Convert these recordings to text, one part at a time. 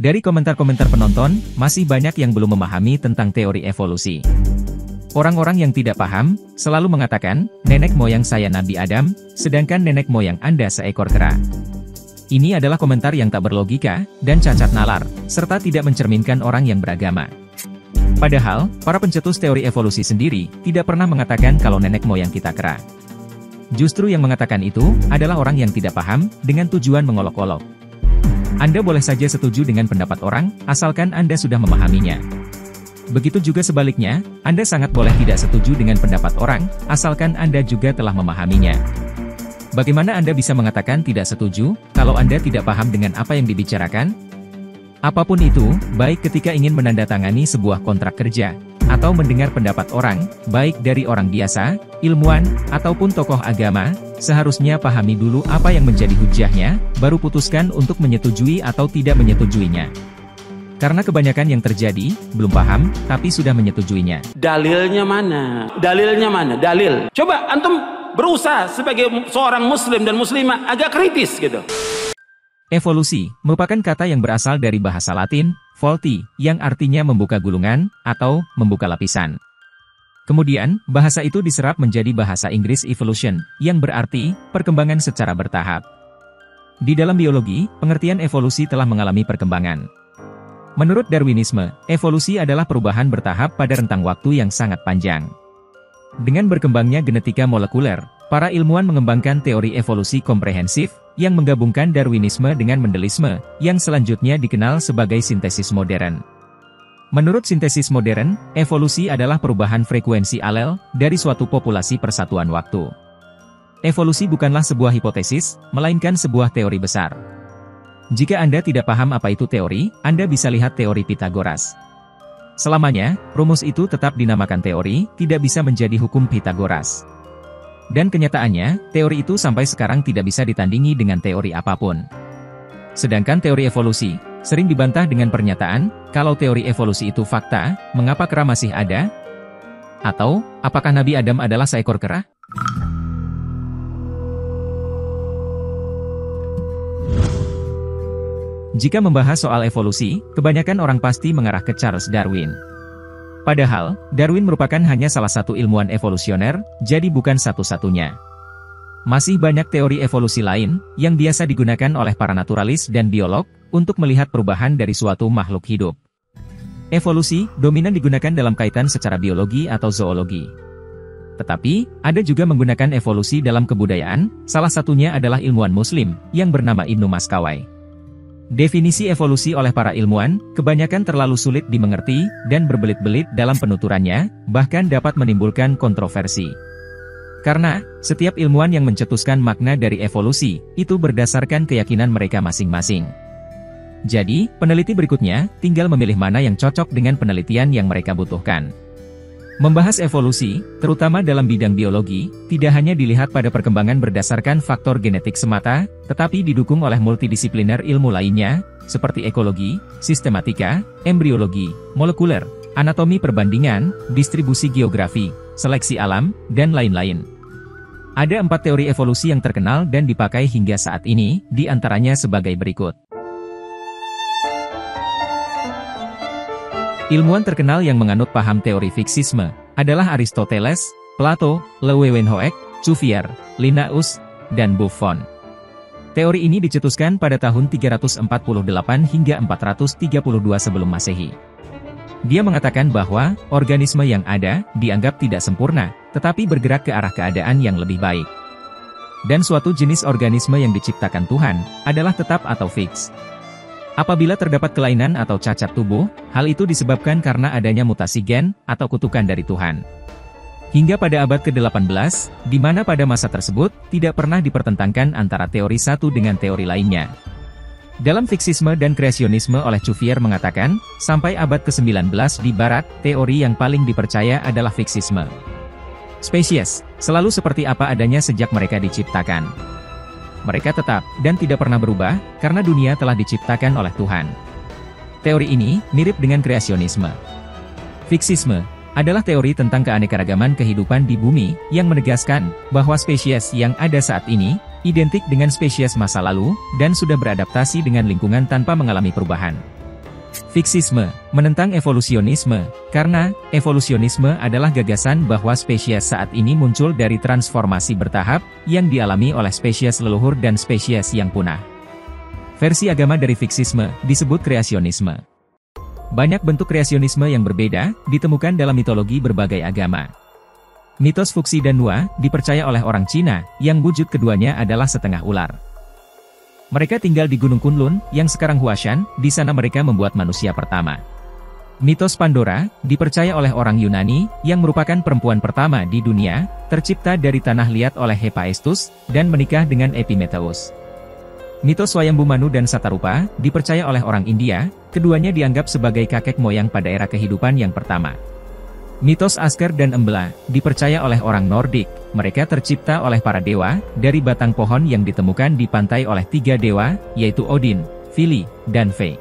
Dari komentar-komentar penonton, masih banyak yang belum memahami tentang teori evolusi. Orang-orang yang tidak paham, selalu mengatakan, nenek moyang saya Nabi Adam, sedangkan nenek moyang Anda seekor kera. Ini adalah komentar yang tak berlogika, dan cacat nalar, serta tidak mencerminkan orang yang beragama. Padahal, para pencetus teori evolusi sendiri, tidak pernah mengatakan kalau nenek moyang kita kera. Justru yang mengatakan itu, adalah orang yang tidak paham, dengan tujuan mengolok-olok. Anda boleh saja setuju dengan pendapat orang, asalkan Anda sudah memahaminya. Begitu juga sebaliknya, Anda sangat boleh tidak setuju dengan pendapat orang, asalkan Anda juga telah memahaminya. Bagaimana Anda bisa mengatakan tidak setuju, kalau Anda tidak paham dengan apa yang dibicarakan? Apapun itu, baik ketika ingin menandatangani sebuah kontrak kerja, atau mendengar pendapat orang, baik dari orang biasa, ilmuwan, ataupun tokoh agama, seharusnya pahami dulu apa yang menjadi hujahnya, baru putuskan untuk menyetujui atau tidak menyetujuinya. Karena kebanyakan yang terjadi, belum paham, tapi sudah menyetujuinya. Dalilnya mana? Dalilnya mana? Dalil. Coba antum berusaha sebagai seorang muslim dan muslimah agak kritis gitu. Evolusi merupakan kata yang berasal dari bahasa Latin, volti, yang artinya membuka gulungan, atau membuka lapisan. Kemudian, bahasa itu diserap menjadi bahasa Inggris evolution, yang berarti perkembangan secara bertahap. Di dalam biologi, pengertian evolusi telah mengalami perkembangan. Menurut Darwinisme, evolusi adalah perubahan bertahap pada rentang waktu yang sangat panjang. Dengan berkembangnya genetika molekuler, para ilmuwan mengembangkan teori evolusi komprehensif, yang menggabungkan Darwinisme dengan Mendelisme, yang selanjutnya dikenal sebagai sintesis modern. Menurut sintesis modern, evolusi adalah perubahan frekuensi alel dari suatu populasi per satuan waktu. Evolusi bukanlah sebuah hipotesis, melainkan sebuah teori besar. Jika Anda tidak paham apa itu teori, Anda bisa lihat teori Pythagoras. Selamanya, rumus itu tetap dinamakan teori, tidak bisa menjadi hukum Pythagoras. Dan kenyataannya, teori itu sampai sekarang tidak bisa ditandingi dengan teori apapun. Sedangkan teori evolusi, sering dibantah dengan pernyataan, kalau teori evolusi itu fakta, mengapa kera masih ada? Atau, apakah Nabi Adam adalah seekor kera? Jika membahas soal evolusi, kebanyakan orang pasti mengarah ke Charles Darwin. Padahal, Darwin merupakan hanya salah satu ilmuwan evolusioner, jadi bukan satu-satunya. Masih banyak teori evolusi lain, yang biasa digunakan oleh para naturalis dan biolog, untuk melihat perubahan dari suatu makhluk hidup. Evolusi, dominan digunakan dalam kaitan secara biologi atau zoologi. Tetapi, ada juga menggunakan evolusi dalam kebudayaan, salah satunya adalah ilmuwan muslim, yang bernama Ibnu Maskawai. Definisi evolusi oleh para ilmuwan, kebanyakan terlalu sulit dimengerti, dan berbelit-belit dalam penuturannya, bahkan dapat menimbulkan kontroversi. Karena, setiap ilmuwan yang mencetuskan makna dari evolusi, itu berdasarkan keyakinan mereka masing-masing. Jadi, peneliti berikutnya, tinggal memilih mana yang cocok dengan penelitian yang mereka butuhkan. Membahas evolusi, terutama dalam bidang biologi, tidak hanya dilihat pada perkembangan berdasarkan faktor genetik semata, tetapi didukung oleh multidisipliner ilmu lainnya, seperti ekologi, sistematika, embriologi, molekuler, anatomi perbandingan, distribusi geografi, seleksi alam, dan lain-lain. Ada 4 teori evolusi yang terkenal dan dipakai hingga saat ini, di antaranya sebagai berikut. Ilmuwan terkenal yang menganut paham teori fiksisme adalah Aristoteles, Plato, Leeuwenhoek, Cuvier, Linnaeus, dan Buffon. Teori ini dicetuskan pada tahun 348 hingga 432 sebelum Masehi. Dia mengatakan bahwa organisme yang ada dianggap tidak sempurna, tetapi bergerak ke arah keadaan yang lebih baik. Dan suatu jenis organisme yang diciptakan Tuhan adalah tetap atau fix. Apabila terdapat kelainan atau cacat tubuh, hal itu disebabkan karena adanya mutasi gen, atau kutukan dari Tuhan. Hingga pada abad ke-18, di mana pada masa tersebut, tidak pernah dipertentangkan antara teori satu dengan teori lainnya. Dalam fiksisme dan kreasionisme oleh Cuvier mengatakan, sampai abad ke-19 di Barat, teori yang paling dipercaya adalah fiksisme. Spesies, selalu seperti apa adanya sejak mereka diciptakan. Mereka tetap, dan tidak pernah berubah, karena dunia telah diciptakan oleh Tuhan. Teori ini, mirip dengan kreasionisme. Fiksisme adalah teori tentang keanekaragaman kehidupan di bumi, yang menegaskan bahwa spesies yang ada saat ini, identik dengan spesies masa lalu, dan sudah beradaptasi dengan lingkungan tanpa mengalami perubahan. Fiksisme menentang evolusionisme, karena evolusionisme adalah gagasan bahwa spesies saat ini muncul dari transformasi bertahap yang dialami oleh spesies leluhur dan spesies yang punah. Versi agama dari fiksisme disebut kreasionisme. Banyak bentuk kreasionisme yang berbeda ditemukan dalam mitologi berbagai agama. Mitos Fuxi dan Nua dipercaya oleh orang Cina yang wujud keduanya adalah setengah ular. Mereka tinggal di Gunung Kunlun, yang sekarang Huashan, di sana mereka membuat manusia pertama. Mitos Pandora, dipercaya oleh orang Yunani, yang merupakan perempuan pertama di dunia, tercipta dari tanah liat oleh Hephaestus, dan menikah dengan Epimetheus. Mitos Swayambhu Manu dan Satarupa, dipercaya oleh orang India, keduanya dianggap sebagai kakek moyang pada era kehidupan yang pertama. Mitos Asker dan Embla, dipercaya oleh orang Nordik, mereka tercipta oleh para dewa, dari batang pohon yang ditemukan di pantai oleh 3 dewa, yaitu Odin, Vili, dan Ve.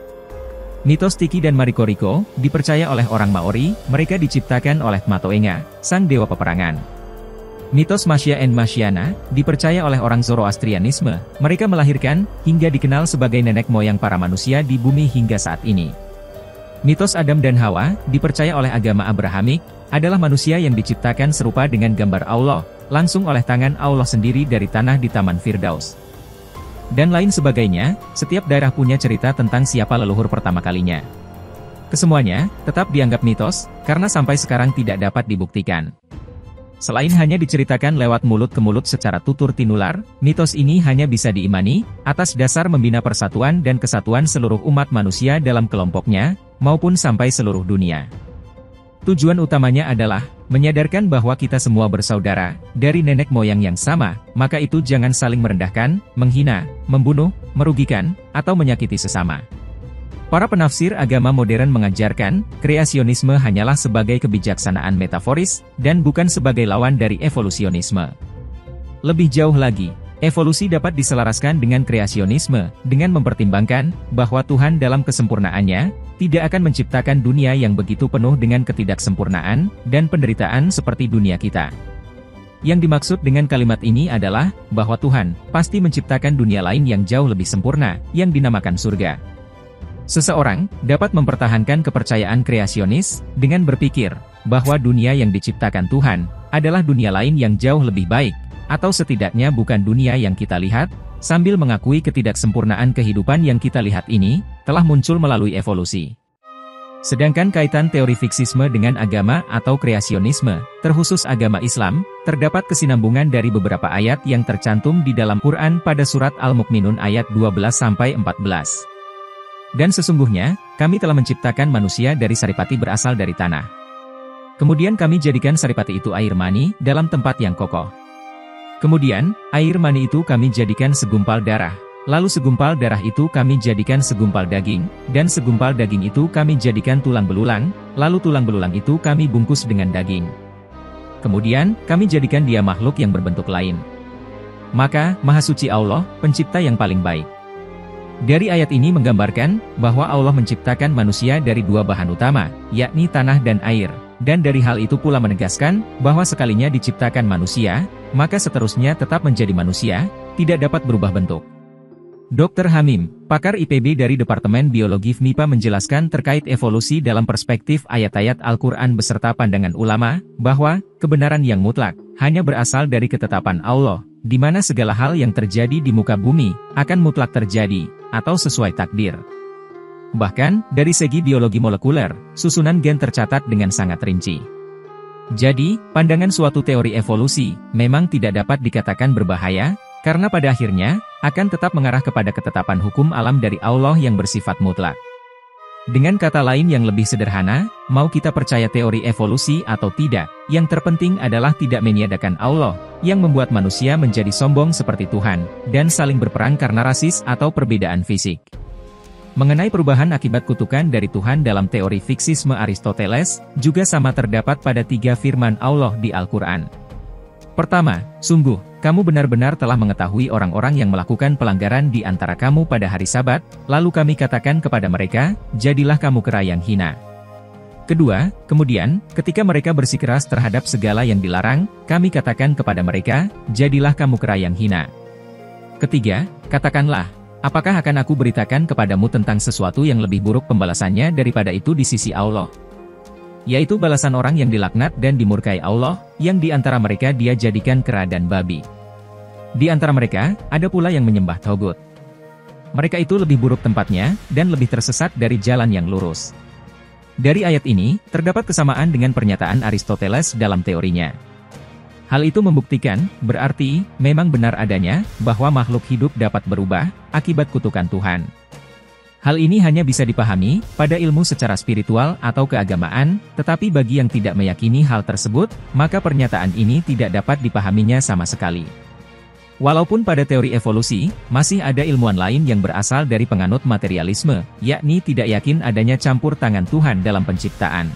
Mitos Tiki dan Marikoriko, dipercaya oleh orang Maori, mereka diciptakan oleh Matoenga, sang dewa peperangan. Mitos Masya and Masyana, dipercaya oleh orang Zoroastrianisme, mereka melahirkan, hingga dikenal sebagai nenek moyang para manusia di bumi hingga saat ini. Mitos Adam dan Hawa, dipercaya oleh agama Abrahamik, adalah manusia yang diciptakan serupa dengan gambar Allah, langsung oleh tangan Allah sendiri dari tanah di Taman Firdaus. Dan lain sebagainya, setiap daerah punya cerita tentang siapa leluhur pertama kalinya. Kesemuanya, tetap dianggap mitos, karena sampai sekarang tidak dapat dibuktikan. Selain hanya diceritakan lewat mulut ke mulut secara tutur tinular, mitos ini hanya bisa diimani, atas dasar membina persatuan dan kesatuan seluruh umat manusia dalam kelompoknya, maupun sampai seluruh dunia. Tujuan utamanya adalah, menyadarkan bahwa kita semua bersaudara, dari nenek moyang yang sama, maka itu jangan saling merendahkan, menghina, membunuh, merugikan, atau menyakiti sesama. Para penafsir agama modern mengajarkan, kreasionisme hanyalah sebagai kebijaksanaan metaforis, dan bukan sebagai lawan dari evolusionisme. Lebih jauh lagi, evolusi dapat diselaraskan dengan kreasionisme, dengan mempertimbangkan, bahwa Tuhan dalam kesempurnaannya, tidak akan menciptakan dunia yang begitu penuh dengan ketidaksempurnaan, dan penderitaan seperti dunia kita. Yang dimaksud dengan kalimat ini adalah, bahwa Tuhan, pasti menciptakan dunia lain yang jauh lebih sempurna, yang dinamakan surga. Seseorang dapat mempertahankan kepercayaan kreasionis dengan berpikir bahwa dunia yang diciptakan Tuhan adalah dunia lain yang jauh lebih baik, atau setidaknya bukan dunia yang kita lihat, sambil mengakui ketidaksempurnaan kehidupan yang kita lihat ini telah muncul melalui evolusi. Sedangkan kaitan teori fiksisme dengan agama atau kreasionisme, terkhusus agama Islam, terdapat kesinambungan dari beberapa ayat yang tercantum di dalam Quran pada surat Al-Mu'minun ayat 12-14. Dan sesungguhnya, kami telah menciptakan manusia dari saripati berasal dari tanah. Kemudian kami jadikan saripati itu air mani, dalam tempat yang kokoh. Kemudian, air mani itu kami jadikan segumpal darah. Lalu segumpal darah itu kami jadikan segumpal daging, dan segumpal daging itu kami jadikan tulang belulang, lalu tulang belulang itu kami bungkus dengan daging. Kemudian, kami jadikan dia makhluk yang berbentuk lain. Maka, Maha Suci Allah, pencipta yang paling baik. Dari ayat ini menggambarkan, bahwa Allah menciptakan manusia dari 2 bahan utama, yakni tanah dan air, dan dari hal itu pula menegaskan, bahwa sekalinya diciptakan manusia, maka seterusnya tetap menjadi manusia, tidak dapat berubah bentuk. Dr. Hamim, pakar IPB dari Departemen Biologi FMIPA menjelaskan terkait evolusi dalam perspektif ayat-ayat Al-Quran beserta pandangan ulama, bahwa, kebenaran yang mutlak, hanya berasal dari ketetapan Allah, di mana segala hal yang terjadi di muka bumi, akan mutlak terjadi, atau sesuai takdir. Bahkan, dari segi biologi molekuler, susunan gen tercatat dengan sangat rinci. Jadi, pandangan suatu teori evolusi, memang tidak dapat dikatakan berbahaya, karena pada akhirnya, akan tetap mengarah kepada ketetapan hukum alam dari Allah yang bersifat mutlak. Dengan kata lain yang lebih sederhana, mau kita percaya teori evolusi atau tidak, yang terpenting adalah tidak meniadakan Allah, yang membuat manusia menjadi sombong seperti Tuhan, dan saling berperang karena rasis atau perbedaan fisik. Mengenai perubahan akibat kutukan dari Tuhan dalam teori fiksisme Aristoteles, juga sama terdapat pada 3 firman Allah di Al-Quran. Pertama, sungguh, kamu benar-benar telah mengetahui orang-orang yang melakukan pelanggaran di antara kamu pada hari Sabat, lalu kami katakan kepada mereka, jadilah kamu kera yang hina. Kedua, kemudian, ketika mereka bersikeras terhadap segala yang dilarang, kami katakan kepada mereka, jadilah kamu kera yang hina. Ketiga, katakanlah, apakah akan aku beritakan kepadamu tentang sesuatu yang lebih buruk pembalasannya daripada itu di sisi Allah? Yaitu balasan orang yang dilaknat dan dimurkai Allah, yang di antara mereka dia jadikan kera dan babi. Di antara mereka, ada pula yang menyembah Togut. Mereka itu lebih buruk tempatnya, dan lebih tersesat dari jalan yang lurus. Dari ayat ini, terdapat kesamaan dengan pernyataan Aristoteles dalam teorinya. Hal itu membuktikan, berarti, memang benar adanya, bahwa makhluk hidup dapat berubah, akibat kutukan Tuhan. Hal ini hanya bisa dipahami, pada ilmu secara spiritual atau keagamaan, tetapi bagi yang tidak meyakini hal tersebut, maka pernyataan ini tidak dapat dipahaminya sama sekali. Walaupun pada teori evolusi, masih ada ilmuwan lain yang berasal dari penganut materialisme, yakni tidak yakin adanya campur tangan Tuhan dalam penciptaan.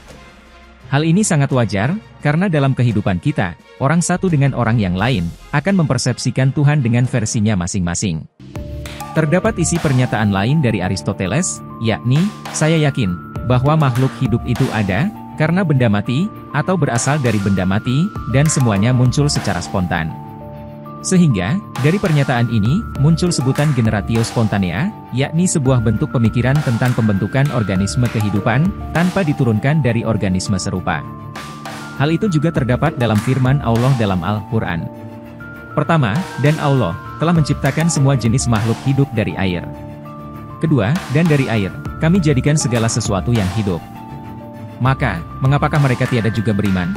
Hal ini sangat wajar, karena dalam kehidupan kita, orang satu dengan orang yang lain, akan mempersepsikan Tuhan dengan versinya masing-masing. Terdapat isi pernyataan lain dari Aristoteles, yakni, saya yakin, bahwa makhluk hidup itu ada, karena benda mati, atau berasal dari benda mati, dan semuanya muncul secara spontan. Sehingga, dari pernyataan ini, muncul sebutan generatio spontanea, yakni sebuah bentuk pemikiran tentang pembentukan organisme kehidupan, tanpa diturunkan dari organisme serupa. Hal itu juga terdapat dalam firman Allah dalam Al-Quran. Pertama, dan Allah, telah menciptakan semua jenis makhluk hidup dari air. Kedua, dan dari air, kami jadikan segala sesuatu yang hidup. Maka, mengapakah mereka tiada juga beriman?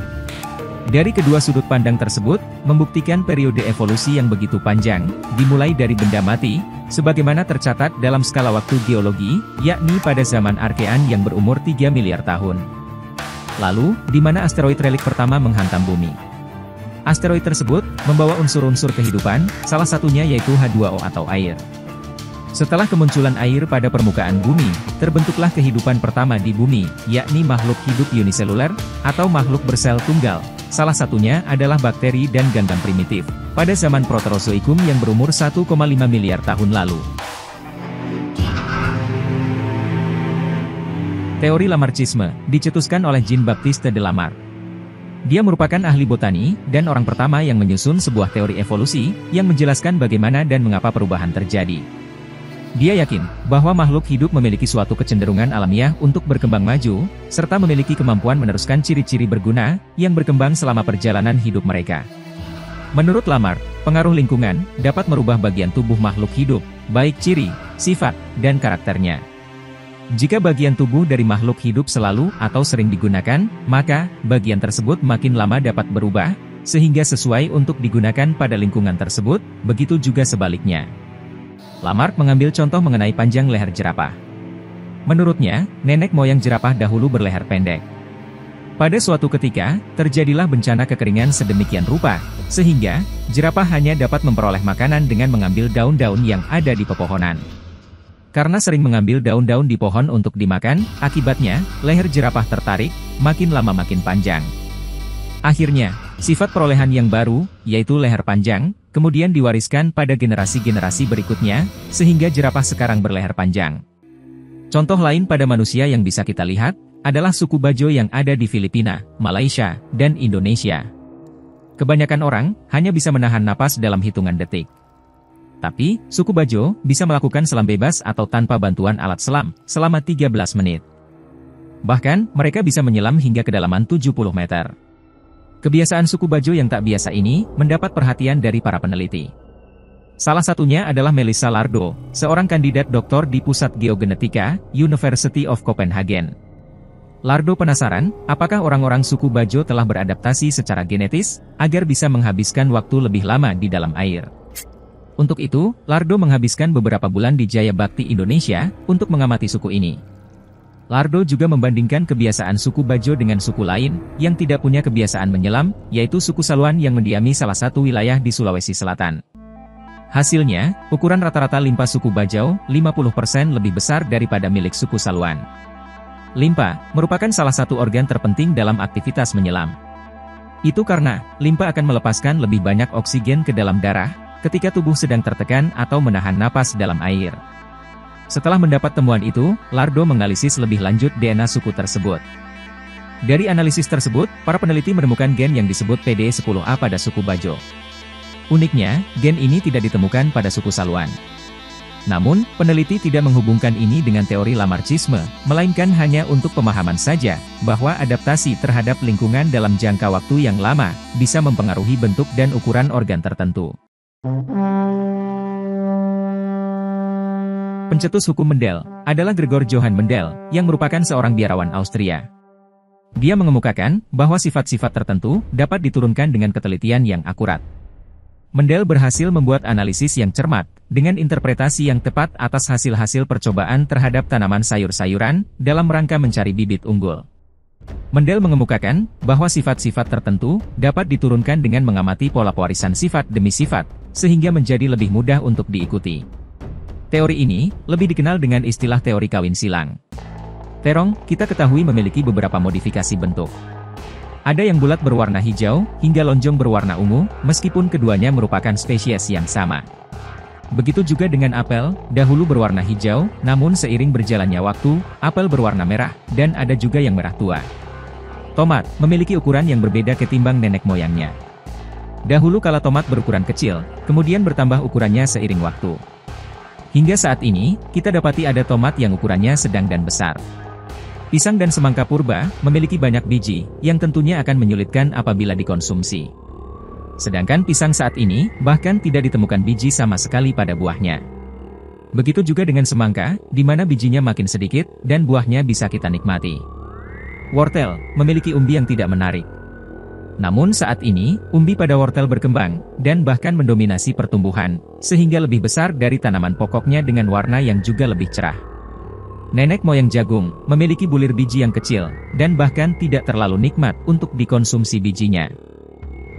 Dari kedua sudut pandang tersebut, membuktikan periode evolusi yang begitu panjang, dimulai dari benda mati, sebagaimana tercatat dalam skala waktu geologi, yakni pada zaman Arkean yang berumur 3 miliar tahun. Lalu, di mana asteroid relik pertama menghantam bumi? Asteroid tersebut, membawa unsur-unsur kehidupan, salah satunya yaitu H2O atau air. Setelah kemunculan air pada permukaan bumi, terbentuklah kehidupan pertama di bumi, yakni makhluk hidup uniseluler, atau makhluk bersel tunggal. Salah satunya adalah bakteri dan ganggang primitif, pada zaman Proterozoikum yang berumur 1,5 miliar tahun lalu. Teori Lamarckisme, dicetuskan oleh Jean-Baptiste de Lamarck. Dia merupakan ahli botani, dan orang pertama yang menyusun sebuah teori evolusi, yang menjelaskan bagaimana dan mengapa perubahan terjadi. Dia yakin, bahwa makhluk hidup memiliki suatu kecenderungan alamiah untuk berkembang maju, serta memiliki kemampuan meneruskan ciri-ciri berguna, yang berkembang selama perjalanan hidup mereka. Menurut Lamarck, pengaruh lingkungan, dapat merubah bagian tubuh makhluk hidup, baik ciri, sifat, dan karakternya. Jika bagian tubuh dari makhluk hidup selalu atau sering digunakan, maka, bagian tersebut makin lama dapat berubah, sehingga sesuai untuk digunakan pada lingkungan tersebut, begitu juga sebaliknya. Lamarck mengambil contoh mengenai panjang leher jerapah. Menurutnya, nenek moyang jerapah dahulu berleher pendek. Pada suatu ketika, terjadilah bencana kekeringan sedemikian rupa, sehingga, jerapah hanya dapat memperoleh makanan dengan mengambil daun-daun yang ada di pepohonan. Karena sering mengambil daun-daun di pohon untuk dimakan, akibatnya, leher jerapah tertarik, makin lama makin panjang. Akhirnya, sifat perolehan yang baru, yaitu leher panjang, kemudian diwariskan pada generasi-generasi berikutnya, sehingga jerapah sekarang berleher panjang. Contoh lain pada manusia yang bisa kita lihat, adalah suku Bajo yang ada di Filipina, Malaysia, dan Indonesia. Kebanyakan orang, hanya bisa menahan napas dalam hitungan detik. Tapi, suku Bajo, bisa melakukan selam bebas atau tanpa bantuan alat selam, selama 13 menit. Bahkan, mereka bisa menyelam hingga kedalaman 70 meter. Kebiasaan suku Bajo yang tak biasa ini, mendapat perhatian dari para peneliti. Salah satunya adalah Melissa Lardo, seorang kandidat doktor di Pusat Geogenetika, University of Copenhagen. Lardo penasaran, apakah orang-orang suku Bajo telah beradaptasi secara genetis, agar bisa menghabiskan waktu lebih lama di dalam air. Untuk itu, Lardo menghabiskan beberapa bulan di Jayabakti, Indonesia, untuk mengamati suku ini. Lardo juga membandingkan kebiasaan suku Bajo dengan suku lain, yang tidak punya kebiasaan menyelam, yaitu suku Saluan yang mendiami salah satu wilayah di Sulawesi Selatan. Hasilnya, ukuran rata-rata limpa suku Bajo, 50% lebih besar daripada milik suku Saluan. Limpa, merupakan salah satu organ terpenting dalam aktivitas menyelam. Itu karena, limpa akan melepaskan lebih banyak oksigen ke dalam darah, ketika tubuh sedang tertekan atau menahan napas dalam air. Setelah mendapat temuan itu, Lardo menganalisis lebih lanjut DNA suku tersebut. Dari analisis tersebut, para peneliti menemukan gen yang disebut PD10A pada suku Bajo. Uniknya, gen ini tidak ditemukan pada suku Saluan. Namun, peneliti tidak menghubungkan ini dengan teori Lamarckisme, melainkan hanya untuk pemahaman saja, bahwa adaptasi terhadap lingkungan dalam jangka waktu yang lama, bisa mempengaruhi bentuk dan ukuran organ tertentu. Pencetus hukum Mendel adalah Gregor Johann Mendel, yang merupakan seorang biarawan Austria. Dia mengemukakan bahwa sifat-sifat tertentu dapat diturunkan dengan ketelitian yang akurat. Mendel berhasil membuat analisis yang cermat, dengan interpretasi yang tepat atas hasil-hasil percobaan terhadap tanaman sayur-sayuran, dalam rangka mencari bibit unggul. Mendel mengemukakan bahwa sifat-sifat tertentu dapat diturunkan dengan mengamati pola pewarisan sifat demi sifat, sehingga menjadi lebih mudah untuk diikuti. Teori ini lebih dikenal dengan istilah teori kawin silang. Terong, kita ketahui memiliki beberapa modifikasi bentuk. Ada yang bulat berwarna hijau, hingga lonjong berwarna ungu, meskipun keduanya merupakan spesies yang sama. Begitu juga dengan apel, dahulu berwarna hijau, namun seiring berjalannya waktu, apel berwarna merah, dan ada juga yang merah tua. Tomat, memiliki ukuran yang berbeda ketimbang nenek moyangnya. Dahulu kala tomat berukuran kecil, kemudian bertambah ukurannya seiring waktu. Hingga saat ini, kita dapati ada tomat yang ukurannya sedang dan besar. Pisang dan semangka purba memiliki banyak biji, yang tentunya akan menyulitkan apabila dikonsumsi. Sedangkan pisang saat ini, bahkan tidak ditemukan biji sama sekali pada buahnya. Begitu juga dengan semangka, di mana bijinya makin sedikit, dan buahnya bisa kita nikmati. Wortel memiliki umbi yang tidak menarik. Namun saat ini, umbi pada wortel berkembang, dan bahkan mendominasi pertumbuhan, sehingga lebih besar dari tanaman pokoknya dengan warna yang juga lebih cerah. Nenek moyang jagung memiliki bulir biji yang kecil, dan bahkan tidak terlalu nikmat untuk dikonsumsi bijinya.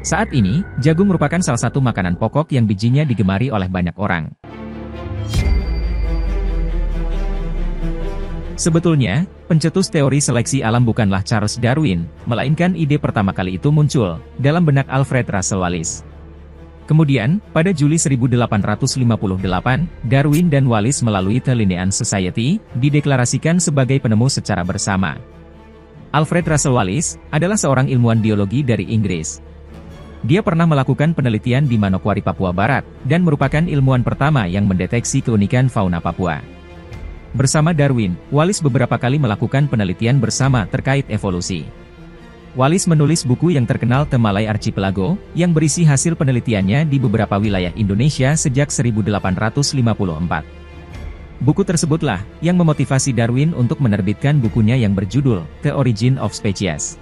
Saat ini, jagung merupakan salah satu makanan pokok yang bijinya digemari oleh banyak orang. Sebetulnya, pencetus teori seleksi alam bukanlah Charles Darwin, melainkan ide pertama kali itu muncul dalam benak Alfred Russel Wallace. Kemudian, pada Juli 1858, Darwin dan Wallace melalui The Linnean Society, dideklarasikan sebagai penemu secara bersama. Alfred Russel Wallace adalah seorang ilmuwan biologi dari Inggris. Dia pernah melakukan penelitian di Manokwari, Papua Barat, dan merupakan ilmuwan pertama yang mendeteksi keunikan fauna Papua. Bersama Darwin, Wallace beberapa kali melakukan penelitian bersama terkait evolusi. Wallace menulis buku yang terkenal The Malay Archipelago, yang berisi hasil penelitiannya di beberapa wilayah Indonesia sejak 1854. Buku tersebutlah yang memotivasi Darwin untuk menerbitkan bukunya yang berjudul The Origin of Species.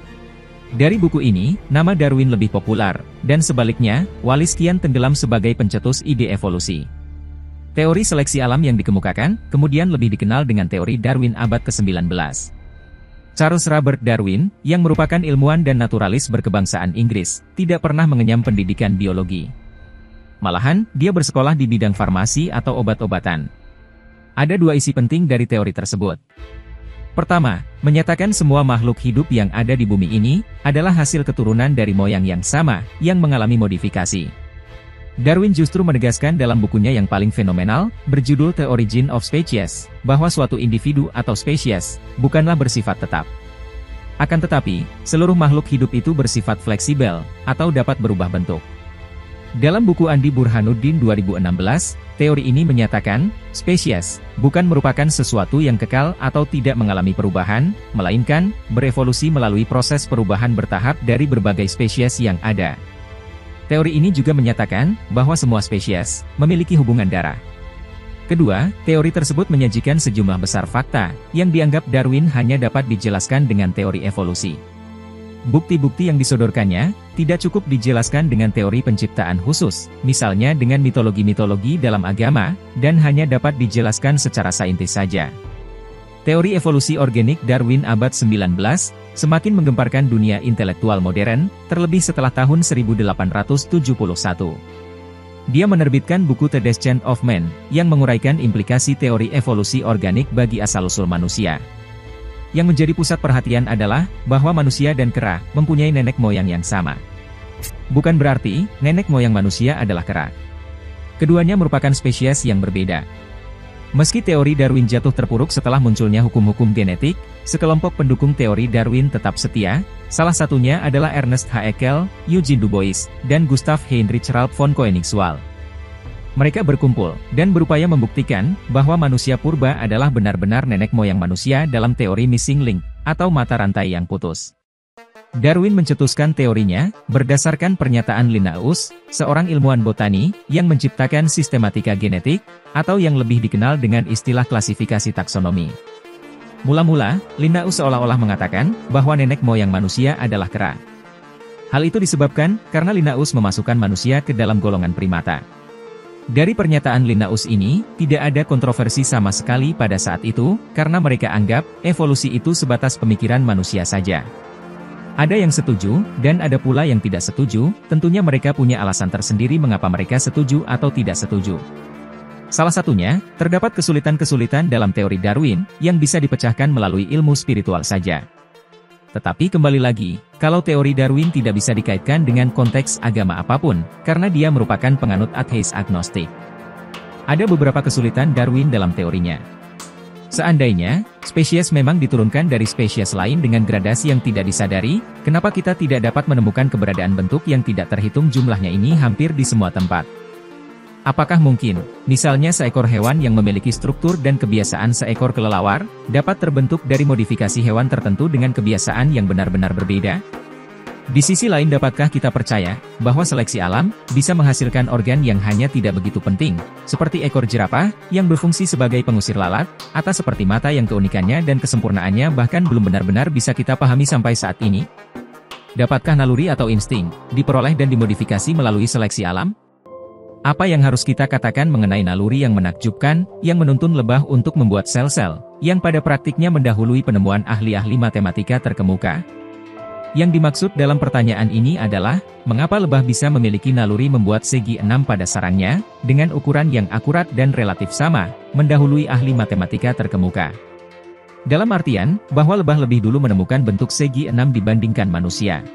Dari buku ini, nama Darwin lebih populer, dan sebaliknya, Wallace kian tenggelam sebagai pencetus ide evolusi. Teori seleksi alam yang dikemukakan, kemudian lebih dikenal dengan teori Darwin abad ke-19. Charles Robert Darwin, yang merupakan ilmuwan dan naturalis berkebangsaan Inggris, tidak pernah mengenyam pendidikan biologi. Malahan, dia bersekolah di bidang farmasi atau obat-obatan. Ada dua isi penting dari teori tersebut. Pertama, menyatakan semua makhluk hidup yang ada di bumi ini, adalah hasil keturunan dari moyang yang sama, yang mengalami modifikasi. Darwin justru menegaskan dalam bukunya yang paling fenomenal, berjudul The Origin of Species, bahwa suatu individu atau spesies, bukanlah bersifat tetap. Akan tetapi, seluruh makhluk hidup itu bersifat fleksibel, atau dapat berubah bentuk. Dalam buku Andi Burhanuddin 2016, teori ini menyatakan, spesies, bukan merupakan sesuatu yang kekal atau tidak mengalami perubahan, melainkan, berevolusi melalui proses perubahan bertahap dari berbagai spesies yang ada. Teori ini juga menyatakan bahwa semua spesies memiliki hubungan darah. Kedua, teori tersebut menyajikan sejumlah besar fakta yang dianggap Darwin hanya dapat dijelaskan dengan teori evolusi. Bukti-bukti yang disodorkannya tidak cukup dijelaskan dengan teori penciptaan khusus, misalnya dengan mitologi-mitologi dalam agama, dan hanya dapat dijelaskan secara saintis saja. Teori evolusi organik Darwin abad 19, semakin menggemparkan dunia intelektual modern, terlebih setelah tahun 1871. Dia menerbitkan buku The Descent of Man, yang menguraikan implikasi teori evolusi organik bagi asal-usul manusia. Yang menjadi pusat perhatian adalah, bahwa manusia dan kera, mempunyai nenek moyang yang sama. Bukan berarti, nenek moyang manusia adalah kera. Keduanya merupakan spesies yang berbeda. Meski teori Darwin jatuh terpuruk setelah munculnya hukum-hukum genetik, sekelompok pendukung teori Darwin tetap setia, salah satunya adalah Ernest Haeckel, Eugene Du Bois, dan Gustav Heinrich Ralph von Koenigswald. Mereka berkumpul, dan berupaya membuktikan, bahwa manusia purba adalah benar-benar nenek moyang manusia dalam teori missing link, atau mata rantai yang putus. Darwin mencetuskan teorinya, berdasarkan pernyataan Linnaeus, seorang ilmuwan botani, yang menciptakan sistematika genetik, atau yang lebih dikenal dengan istilah klasifikasi taksonomi. Mula-mula, Linnaeus seolah-olah mengatakan, bahwa nenek moyang manusia adalah kera. Hal itu disebabkan, karena Linnaeus memasukkan manusia ke dalam golongan primata. Dari pernyataan Linnaeus ini, tidak ada kontroversi sama sekali pada saat itu, karena mereka anggap, evolusi itu sebatas pemikiran manusia saja. Ada yang setuju, dan ada pula yang tidak setuju, tentunya mereka punya alasan tersendiri mengapa mereka setuju atau tidak setuju. Salah satunya, terdapat kesulitan-kesulitan dalam teori Darwin, yang bisa dipecahkan melalui ilmu spiritual saja. Tetapi kembali lagi, kalau teori Darwin tidak bisa dikaitkan dengan konteks agama apapun, karena dia merupakan penganut ateis agnostik. Ada beberapa kesulitan Darwin dalam teorinya. Seandainya, spesies memang diturunkan dari spesies lain dengan gradasi yang tidak disadari, kenapa kita tidak dapat menemukan keberadaan bentuk yang tidak terhitung jumlahnya ini hampir di semua tempat? Apakah mungkin, misalnya seekor hewan yang memiliki struktur dan kebiasaan seekor kelelawar, dapat terbentuk dari modifikasi hewan tertentu dengan kebiasaan yang benar-benar berbeda? Di sisi lain dapatkah kita percaya, bahwa seleksi alam, bisa menghasilkan organ yang hanya tidak begitu penting, seperti ekor jerapah, yang berfungsi sebagai pengusir lalat, atau seperti mata yang keunikannya dan kesempurnaannya bahkan belum benar-benar bisa kita pahami sampai saat ini? Dapatkah naluri atau insting, diperoleh dan dimodifikasi melalui seleksi alam? Apa yang harus kita katakan mengenai naluri yang menakjubkan, yang menuntun lebah untuk membuat sel-sel, yang pada praktiknya mendahului penemuan ahli-ahli matematika terkemuka? Yang dimaksud dalam pertanyaan ini adalah, mengapa lebah bisa memiliki naluri membuat segi 6 pada sarangnya, dengan ukuran yang akurat dan relatif sama, mendahului ahli matematika terkemuka? Dalam artian, bahwa lebah lebih dulu menemukan bentuk segi 6 dibandingkan manusia.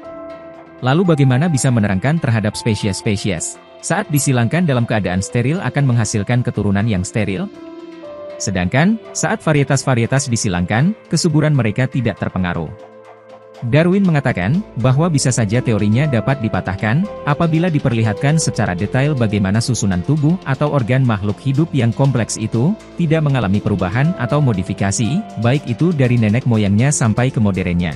Lalu bagaimana bisa menerangkan terhadap spesies-spesies saat disilangkan dalam keadaan steril akan menghasilkan keturunan yang steril? Sedangkan, saat varietas-varietas disilangkan, kesuburan mereka tidak terpengaruh. Darwin mengatakan, bahwa bisa saja teorinya dapat dipatahkan, apabila diperlihatkan secara detail bagaimana susunan tubuh atau organ makhluk hidup yang kompleks itu, tidak mengalami perubahan atau modifikasi, baik itu dari nenek moyangnya sampai ke modernnya.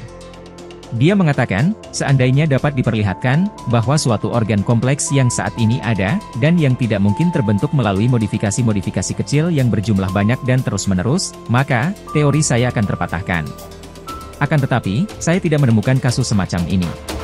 Dia mengatakan, seandainya dapat diperlihatkan, bahwa suatu organ kompleks yang saat ini ada, dan yang tidak mungkin terbentuk melalui modifikasi-modifikasi kecil yang berjumlah banyak dan terus-menerus, maka, teori saya akan terpatahkan. Akan tetapi, saya tidak menemukan kasus semacam ini.